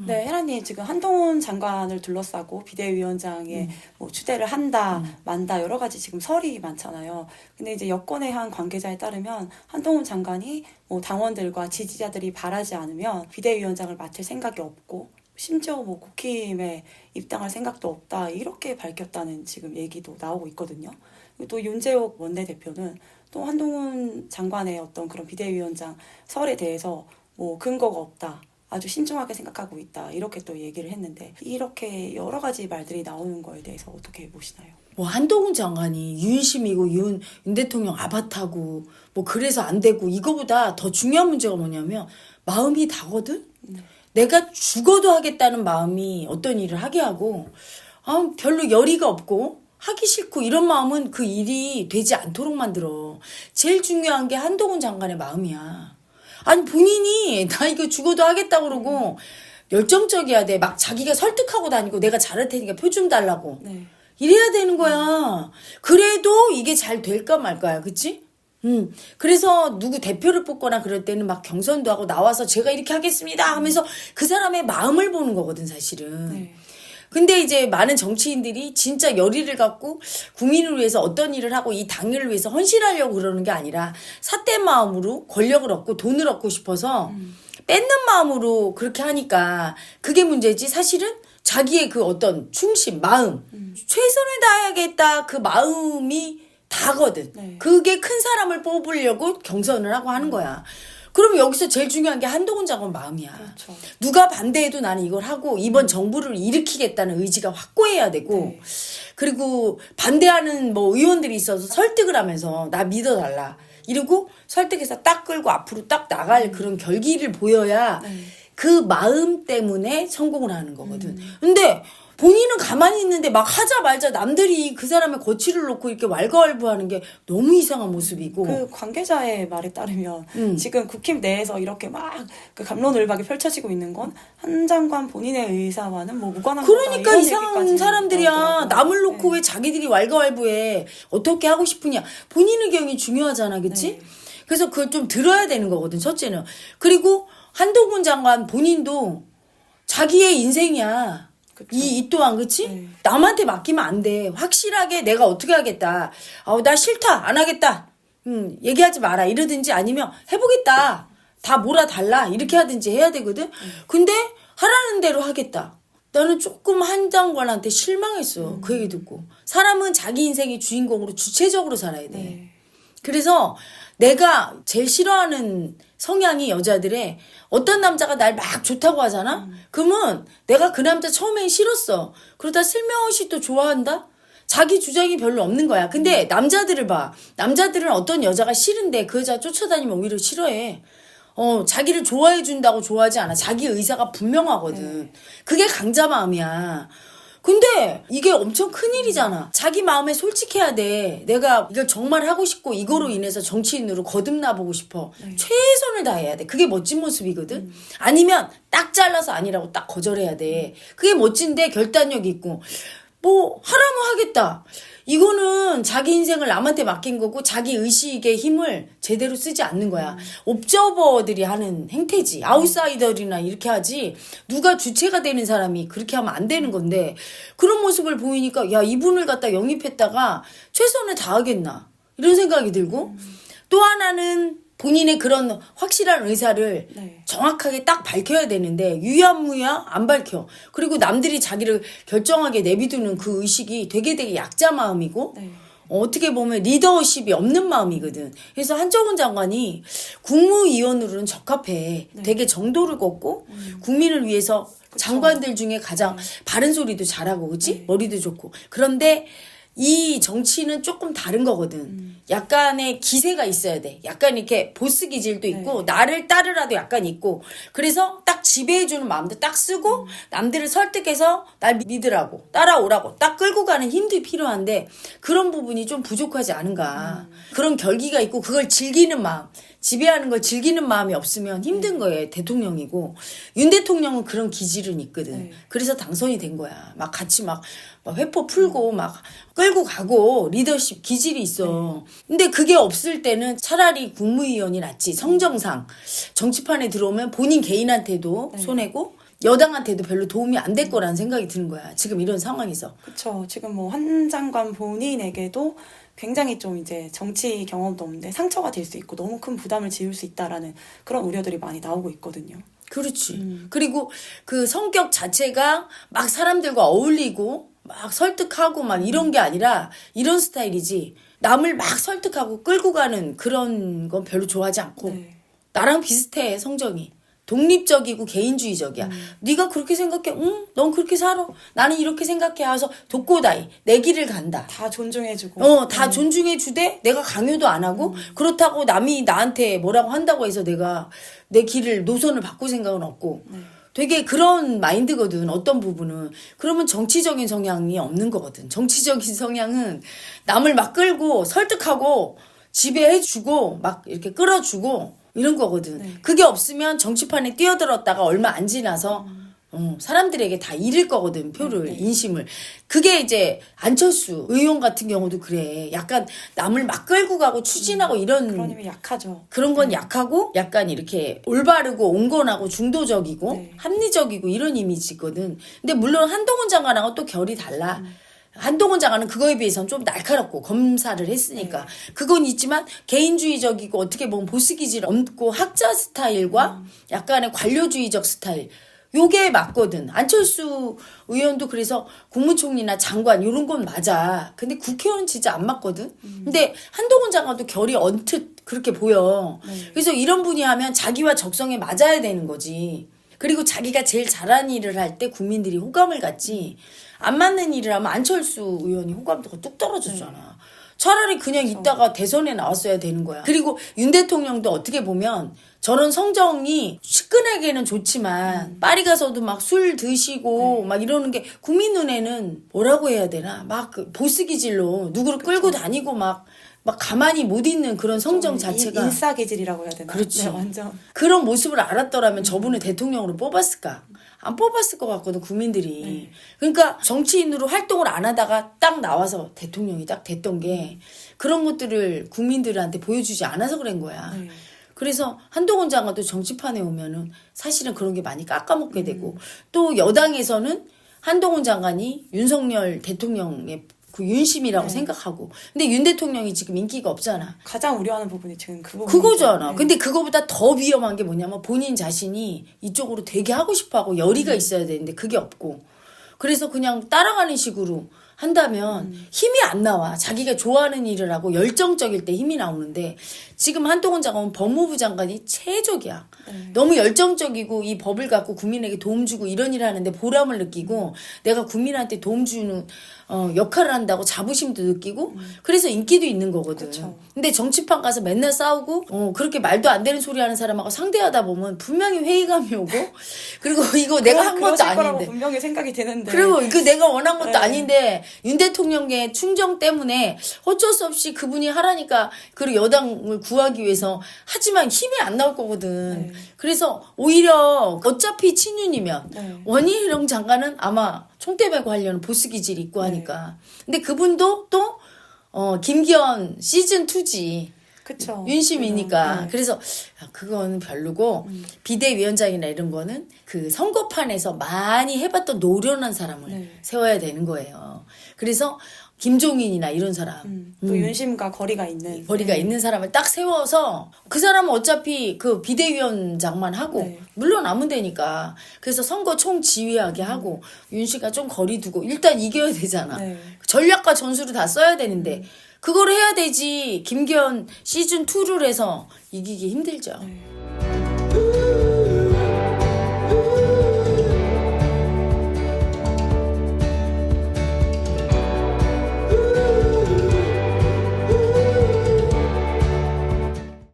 네, 혜란님 지금 한동훈 장관을 둘러싸고 비대위원장에 뭐 추대를 한다, 만다 여러 가지 지금 설이 많잖아요. 근데 이제 여권의 한 관계자에 따르면 한동훈 장관이 뭐 당원들과 지지자들이 바라지 않으면 비대위원장을 맡을 생각이 없고 심지어 뭐 국힘에 입당할 생각도 없다 이렇게 밝혔다는 지금 얘기도 나오고 있거든요. 그리고 또 윤재옥 원내대표는 또 한동훈 장관의 어떤 그런 비대위원장 설에 대해서 뭐 근거가 없다. 아주 신중하게 생각하고 있다. 이렇게 또 얘기를 했는데 이렇게 여러 가지 말들이 나오는 거에 대해서 어떻게 보시나요? 뭐 한동훈 장관이 윤심이고 윤 대통령 아바타고 뭐 그래서 안 되고 이거보다 더 중요한 문제가 뭐냐면 마음이 다거든? 내가 죽어도 하겠다는 마음이 어떤 일을 하게 하고 별로 열의가 없고 하기 싫고 이런 마음은 그 일이 되지 않도록 만들어. 제일 중요한 게 한동훈 장관의 마음이야. 아니 본인이 나 이거 죽어도 하겠다 그러고 열정적이어야 돼. 막 자기가 설득하고 다니고 내가 잘할 테니까 표 좀 달라고. 네. 이래야 되는 거야. 그래도 이게 잘 될까 말까야. 그치? 그래서 누구 대표를 뽑거나 그럴 때는 막 경선도 하고 나와서 제가 이렇게 하겠습니다 하면서 그 사람의 마음을 보는 거거든 사실은. 네. 근데 이제 많은 정치인들이 진짜 열의를 갖고 국민을 위해서 어떤 일을 하고 이 당을 위해서 헌신하려고 그러는 게 아니라 삿된 마음으로 권력을 얻고 돈을 얻고 싶어서 뺏는 마음으로 그렇게 하니까 그게 문제지. 사실은 자기의 그 어떤 충심, 마음, 최선을 다해야겠다 그 마음이 다거든. 네. 그게 큰 사람을 뽑으려고 경선을 하고 하는 거야. 그럼 여기서 제일 중요한 게 한동훈 장관 마음이야. 그렇죠. 누가 반대해도 나는 이걸 하고 이번 정부를 일으키겠다는 의지가 확고해야 되고 네. 그리고 반대하는 뭐 의원들이 있어서 설득을 하면서 나 믿어달라 이러고 설득해서 딱 끌고 앞으로 딱 나갈 그런 결기를 보여야 네. 그 마음 때문에 성공을 하는 거거든. 근데 본인은 가만히 있는데 막 하자마자 남들이 그 사람의 거취를 놓고 이렇게 왈가왈부하는 게 너무 이상한 모습이고. 그 관계자의 말에 따르면 지금 국힘 내에서 이렇게 막 그 갑론을박이 펼쳐지고 있는 건 한 장관 본인의 의사와는 뭐 무관한 그러니까 거다, 이런 이상한 얘기까지 사람들이야. 나오더라고요. 남을 놓고 네. 왜 자기들이 왈가왈부해. 어떻게 하고 싶으냐. 본인 의견이 중요하잖아. 그치? 네. 그래서 그걸 좀 들어야 되는 거거든. 첫째는. 그리고 한동훈 장관 본인도 자기의 인생이야. 그쵸. 이 또한 그치? 네. 남한테 맡기면 안 돼. 확실하게 내가 어떻게 하겠다. 나 싫다. 안 하겠다. 얘기하지 마라. 이러든지 아니면 해보겠다. 다 몰아달라. 이렇게 하든지 해야 되거든. 근데 하라는 대로 하겠다. 나는 조금 한 장관한테 실망했어. 그 얘기 듣고. 사람은 자기 인생의 주인공으로 주체적으로 살아야 돼. 네. 그래서 내가 제일 싫어하는 성향이 여자들의 어떤 남자가 날 막 좋다고 하잖아? 그러면 내가 그 남자 처음엔 싫었어. 그러다 슬며시 또 좋아한다? 자기 주장이 별로 없는 거야. 근데 남자들을 봐. 남자들은 어떤 여자가 싫은데 그 여자 쫓아다니면 오히려 싫어해. 자기를 좋아해 준다고 좋아하지 않아. 자기 의사가 분명하거든. 그게 강자 마음이야. 근데 이게 엄청 큰일이잖아. 자기 마음에 솔직해야 돼. 내가 이걸 정말 하고 싶고 이거로 인해서 정치인으로 거듭나보고 싶어. 최선을 다해야 돼. 그게 멋진 모습이거든. 아니면 딱 잘라서 아니라고 딱 거절해야 돼. 그게 멋진데 결단력 있고 뭐 하라면 하겠다. 이거는 자기 인생을 남한테 맡긴 거고 자기 의식의 힘을 제대로 쓰지 않는 거야. 옵저버들이 하는 행태지. 아웃사이더들이나 이렇게 하지. 누가 주체가 되는 사람이 그렇게 하면 안 되는 건데 그런 모습을 보이니까 야 이분을 갖다 영입했다가 최선을 다하겠나 이런 생각이 들고 또 하나는 본인의 그런 확실한 의사를 네. 정확하게 딱 밝혀야 되는데 유야무야 안 밝혀. 그리고 남들이 자기를 결정하게 내비두는 그 의식이 되게 약자 마음이고 네. 어떻게 보면 리더십이 없는 마음이거든. 그래서 한정훈 장관이 국무위원으로는 적합해. 되게 정도를 걷고 국민을 위해서 장관들 중에 가장 바른 소리도 잘하고 그치? 머리도 좋고. 그런데 이 정치는 조금 다른 거거든. 약간의 기세가 있어야 돼. 약간 이렇게 보스 기질도 있고 나를 따르라도 약간 있고 그래서 딱 지배해주는 마음도 딱 쓰고 남들을 설득해서 날 믿으라고 따라오라고 딱 끌고 가는 힘도 필요한데 그런 부분이 좀 부족하지 않은가. 그런 결기가 있고 그걸 즐기는 마음. 지배하는 걸 즐기는 마음이 없으면 힘든 거예요. 대통령이고 윤 대통령은 그런 기질은 있거든. 그래서 당선이 된 거야. 막 같이 막 회포 풀고 막 끌고 가고 리더십 기질이 있어. 근데 그게 없을 때는 차라리 국무위원이 낫지. 성정상 정치판에 들어오면 본인 개인한테도 손해고 여당한테도 별로 도움이 안 될 거라는 생각이 드는 거야. 지금 이런 상황에서. 그쵸. 지금 뭐 한 장관 본인에게도 굉장히 좀 이제 정치 경험도 없는데 상처가 될 수 있고 너무 큰 부담을 지울 수 있다라는 그런 우려들이 많이 나오고 있거든요. 그렇지. 그리고 그 성격 자체가 막 사람들과 어울리고 막 설득하고 막 이런 게 아니라 이런 스타일이지. 남을 막 설득하고 끌고 가는 그런 건 별로 좋아하지 않고 네. 나랑 비슷해 성정이. 독립적이고 개인주의적이야. 네가 그렇게 생각해. 응? 넌 그렇게 살아. 나는 이렇게 생각해. 하면서 독고다이. 내 길을 간다. 다 존중해주고. 다 존중해 주되 내가 강요도 안 하고 그렇다고 남이 나한테 뭐라고 한다고 해서 내가 내 길을 노선을 바꿀 생각은 없고 되게 그런 마인드거든. 어떤 부분은. 그러면 정치적인 성향이 없는 거거든. 정치적인 성향은 남을 막 끌고 설득하고 지배해 주고 막 이렇게 끌어주고 이런 거거든. 네. 그게 없으면 정치판에 뛰어들었다가 얼마 안 지나서 사람들에게 다 잃을 거거든, 표를, 네. 인심을. 그게 이제 안철수 의원 같은 경우도 그래. 약간 남을 막 끌고 가고 추진하고 이런. 그런 힘이 약하죠. 그런 건 약하고 약간 이렇게 올바르고 온건하고 중도적이고 네. 합리적이고 이런 이미지거든. 근데 물론 한동훈 장관하고 또 결이 달라. 한동훈 장관은 그거에 비해서는 좀 날카롭고 검사를 했으니까 그건 있지만 개인주의적이고 어떻게 보면 보스 기질 없고 학자 스타일과 약간의 관료주의적 스타일 요게 맞거든. 안철수 의원도 그래서 국무총리나 장관 요런 건 맞아. 근데 국회의원은 진짜 안 맞거든. 근데 한동훈 장관도 결이 언뜻 그렇게 보여. 그래서 이런 분이 하면 자기와 적성에 맞아야 되는 거지. 그리고 자기가 제일 잘하는 일을 할 때 국민들이 호감을 갖지. 안 맞는 일을 하면 안철수 의원이 호감도가 뚝 떨어졌잖아. 차라리 그냥 있다가 대선에 나왔어야 되는 거야. 그리고 윤 대통령도 어떻게 보면 저런 성정이 측근에게는 좋지만 파리 가서도 막 술 드시고 막 이러는 게 국민 눈에는 뭐라고 해야 되나 막 그 보스 기질로 누구를 끌고 다니고 막 가만히 못 있는 그런 성정 자체가 인싸기질이라고 해야 되나? 그렇지. 네, 완전. 그런 모습을 알았더라면 저분을 대통령으로 뽑았을까? 안 뽑았을 것 같거든, 국민들이. 그러니까 정치인으로 활동을 안 하다가 딱 나와서 대통령이 딱 됐던 게 그런 것들을 국민들한테 보여주지 않아서 그런 거야. 네. 그래서 한동훈 장관도 정치판에 오면은 사실은 그런 게 많이 깎아먹게 되고 또 여당에서는 한동훈 장관이 윤석열 대통령의 그 윤심이라고 생각하고 근데 윤 대통령이 지금 인기가 없잖아. 가장 우려하는 부분이 지금 그 부분이죠. 그거잖아. 네. 근데 그거보다 더 위험한 게 뭐냐면 본인 자신이 이쪽으로 되게 하고 싶어하고 열의가 있어야 되는데 그게 없고 그래서 그냥 따라가는 식으로 한다면 힘이 안 나와. 자기가 좋아하는 일을 하고 열정적일 때 힘이 나오는데 지금 한동훈 장관은 법무부 장관이 최적이야. 너무 열정적이고 이 법을 갖고 국민에게 도움 주고 이런 일을 하는데 보람을 느끼고 내가 국민한테 도움 주는 역할을 한다고 자부심도 느끼고 그래서 인기도 있는 거거든. 그쵸. 근데 정치판 가서 맨날 싸우고 그렇게 말도 안 되는 소리 하는 사람하고 상대하다 보면 분명히 회의감이 오고 그리고 이거 내가 한 것도 그러실 거라고 아닌데 분명히 생각이 드는데. 그리고 그 내가 원한 것도 네. 아닌데 윤 대통령의 충정 때문에 어쩔 수 없이 그분이 하라니까 그리고 여당을 구하기 위해서 하지만 힘이 안 나올 거거든. 그래서 오히려 어차피 친윤이면 원희룡 장관은 아마 총대 메고 하려는 보스 기질이 있고 하니까. 근데 그분도 또 김기현 시즌 2지. 그쵸. 윤심이니까. 네. 그래서 그거는 별로고 비대위원장이나 이런 거는 그 선거판에서 많이 해봤던 노련한 사람을 세워야 되는 거예요. 그래서 김종인이나 이런 사람 또 윤심과 거리가 있는. 거리가 있는 사람을 딱 세워서 그 사람은 어차피 그 비대위원장만 하고 물론 아무 데니까 그래서 선거 총지휘하게 하고 윤 씨가 좀 거리 두고 일단 이겨야 되잖아. 전략과 전술을 다 써야 되는데 그거를 해야 되지. 김기현 시즌 2를 해서 이기기 힘들죠.